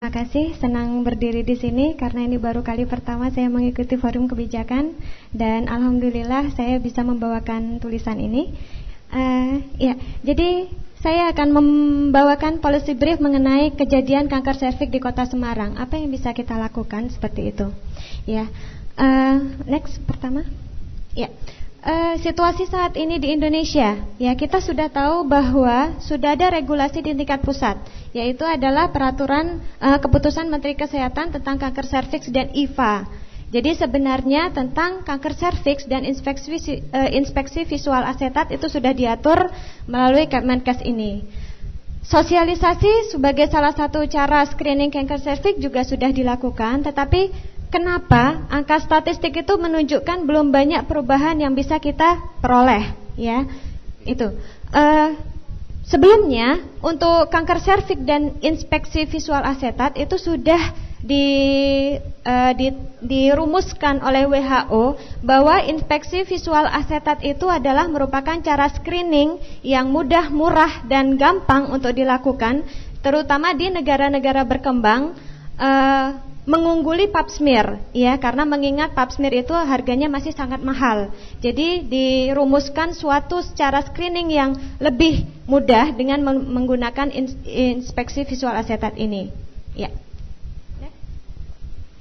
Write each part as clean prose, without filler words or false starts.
Terima kasih, senang berdiri di sini karena ini baru kali pertama saya mengikuti forum kebijakan dan alhamdulillah saya bisa membawakan tulisan ini. Jadi saya akan membawakan policy brief mengenai kejadian kanker serviks di Kota Semarang. Apa yang bisa kita lakukan seperti itu? Next pertama. Situasi saat ini di Indonesia, kita sudah tahu bahwa sudah ada regulasi di tingkat pusat, yaitu adalah peraturan keputusan Menteri Kesehatan tentang kanker serviks dan IVA. Jadi sebenarnya tentang kanker serviks dan inspeksi visual asetat itu sudah diatur melalui Kemenkes ini. Sosialisasi sebagai salah satu cara screening kanker serviks juga sudah dilakukan, tetapi kenapa angka statistik itu menunjukkan belum banyak perubahan yang bisa kita peroleh, Sebelumnya untuk kanker serviks dan inspeksi visual asetat itu sudah dirumuskan oleh WHO bahwa inspeksi visual asetat itu adalah merupakan cara screening yang mudah, murah dan gampang untuk dilakukan, terutama di negara-negara berkembang, mengungguli pap smear, karena mengingat pap smear itu harganya masih sangat mahal. Jadi dirumuskan suatu cara screening yang lebih mudah dengan menggunakan inspeksi visual asetat ini.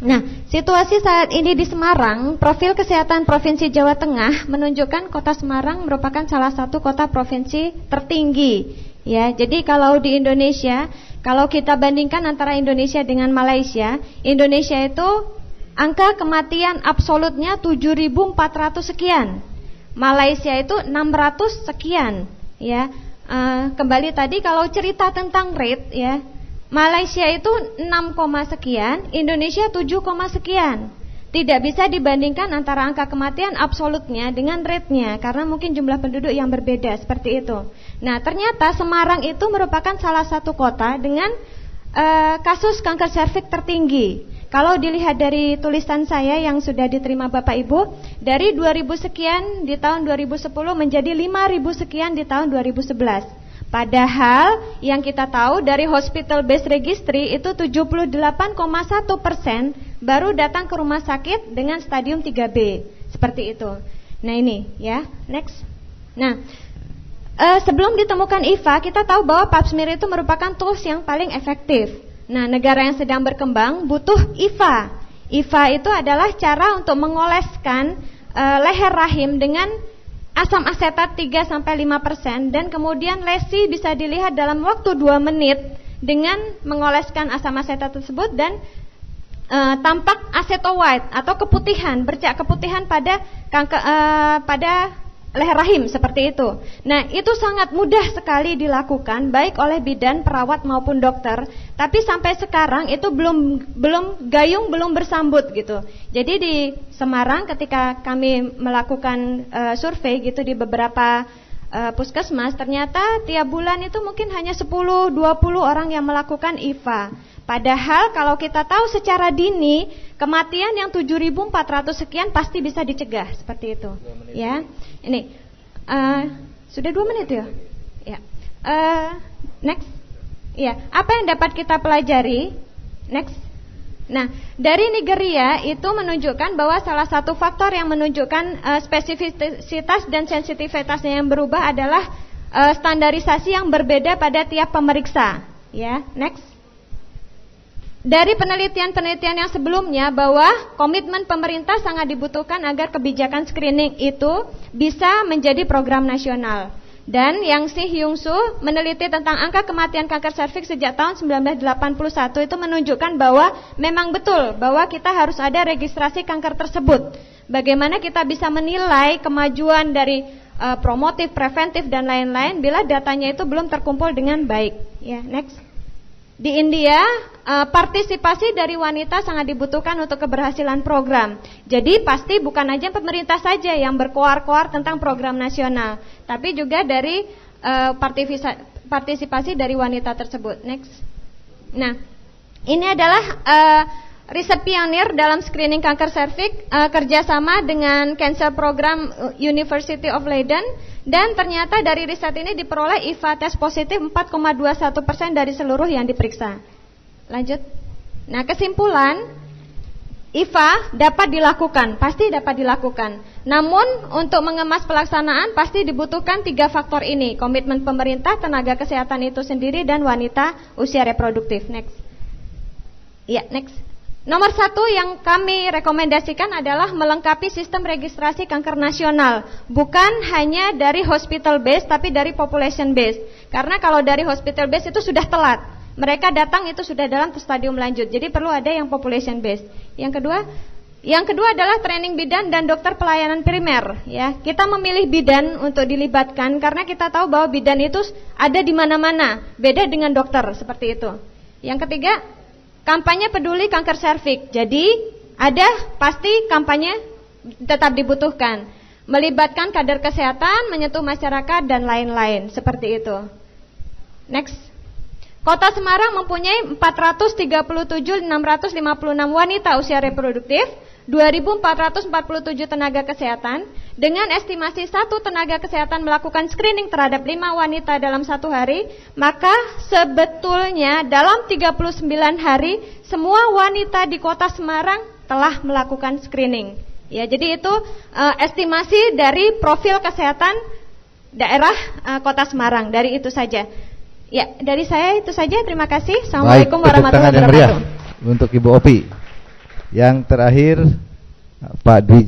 Nah, situasi saat ini di Semarang, profil kesehatan Provinsi Jawa Tengah menunjukkan Kota Semarang merupakan salah satu kota provinsi tertinggi. Jadi kalau di Indonesia, kalau kita bandingkan antara Indonesia dengan Malaysia, Indonesia itu angka kematian absolutnya 7.400 sekian. Malaysia itu 600 sekian, kembali tadi kalau cerita tentang rate, Malaysia itu 6, sekian, Indonesia 7, sekian. Tidak bisa dibandingkan antara angka kematian absolutnya dengan rate-nya karena mungkin jumlah penduduk yang berbeda seperti itu. Nah, ternyata Semarang itu merupakan salah satu kota dengan kasus kanker serviks tertinggi. Kalau dilihat dari tulisan saya yang sudah diterima Bapak Ibu, dari 2000 sekian di tahun 2010 menjadi 5000 sekian di tahun 2011. Padahal yang kita tahu dari hospital based registry itu 78,1% baru datang ke rumah sakit dengan stadium 3B. Seperti itu. Nah ini next. Nah, sebelum ditemukan IVA, kita tahu bahwa pap smear itu merupakan tools yang paling efektif. Nah, negara yang sedang berkembang butuh IVA. IVA itu adalah cara untuk mengoleskan leher rahim dengan asam asetat 3-5% dan kemudian lesi bisa dilihat dalam waktu 2 menit dengan mengoleskan asam asetat tersebut dan tampak aceto white atau keputihan, bercak keputihan pada leher rahim seperti itu. Nah, itu sangat mudah sekali dilakukan baik oleh bidan, perawat maupun dokter. Tapi sampai sekarang itu belum gayung belum bersambut gitu. Jadi di Semarang ketika kami melakukan survei gitu di beberapa puskesmas, ternyata tiap bulan itu mungkin hanya 10-20 orang yang melakukan IVA. Padahal kalau kita tahu secara dini kematian yang 7.400 sekian pasti bisa dicegah seperti itu. Ini sudah 2 menit ya. Next. Apa yang dapat kita pelajari? Next. Nah, dari Nigeria itu menunjukkan bahwa salah satu faktor yang menunjukkan spesifisitas dan sensitivitasnya yang berubah adalah standarisasi yang berbeda pada tiap pemeriksa. Next. Dari penelitian-penelitian yang sebelumnya bahwa komitmen pemerintah sangat dibutuhkan agar kebijakan screening itu bisa menjadi program nasional. Dan yang Si Hyung Soo meneliti tentang angka kematian kanker serviks sejak tahun 1981 itu menunjukkan bahwa memang betul bahwa kita harus ada registrasi kanker tersebut. Bagaimana kita bisa menilai kemajuan dari promotif, preventif dan lain-lain bila datanya itu belum terkumpul dengan baik. Next. Di India, partisipasi dari wanita sangat dibutuhkan untuk keberhasilan program. Jadi pasti bukan aja pemerintah saja yang berkoar-koar tentang program nasional, tapi juga dari partisipasi dari wanita tersebut. Next. Nah, ini adalah riset pionir dalam screening kanker serviks kerjasama dengan Cancer Program University of Leiden. Dan ternyata dari riset ini diperoleh IVA tes positif 4,21% dari seluruh yang diperiksa. Lanjut. Nah, kesimpulan, IFA dapat dilakukan, pasti dapat dilakukan. Namun untuk mengemas pelaksanaan pasti dibutuhkan 3 faktor ini: komitmen pemerintah, tenaga kesehatan itu sendiri, dan wanita usia reproduktif. Next. Ya, next. Nomor 1 yang kami rekomendasikan adalah melengkapi sistem registrasi kanker nasional. Bukan hanya dari hospital base, tapi dari population base. Karena kalau dari hospital base itu sudah telat. Mereka datang itu sudah dalam stadium lanjut. Jadi perlu ada yang population base. Yang kedua adalah training bidan dan dokter pelayanan primer. Ya, kita memilih bidan untuk dilibatkan karena kita tahu bahwa bidan itu ada di mana-mana. Beda dengan dokter, seperti itu. Yang ketiga, kampanye peduli kanker serviks. Jadi ada pasti kampanye tetap dibutuhkan. Melibatkan kader kesehatan, menyentuh masyarakat, dan lain-lain. Seperti itu. Next. Kota Semarang mempunyai 437.656 wanita usia reproduktif, 2.447 tenaga kesehatan. Dengan estimasi 1 tenaga kesehatan melakukan screening terhadap 5 wanita dalam 1 hari, maka sebetulnya dalam 39 hari semua wanita di Kota Semarang telah melakukan screening. Ya, jadi itu estimasi dari profil kesehatan daerah Kota Semarang. Dari itu saja. Ya, dari saya itu saja. Terima kasih. Assalamualaikum warahmatullahi wabarakatuh. Untuk Ibu Opi. Yang terakhir Pak Dwijo.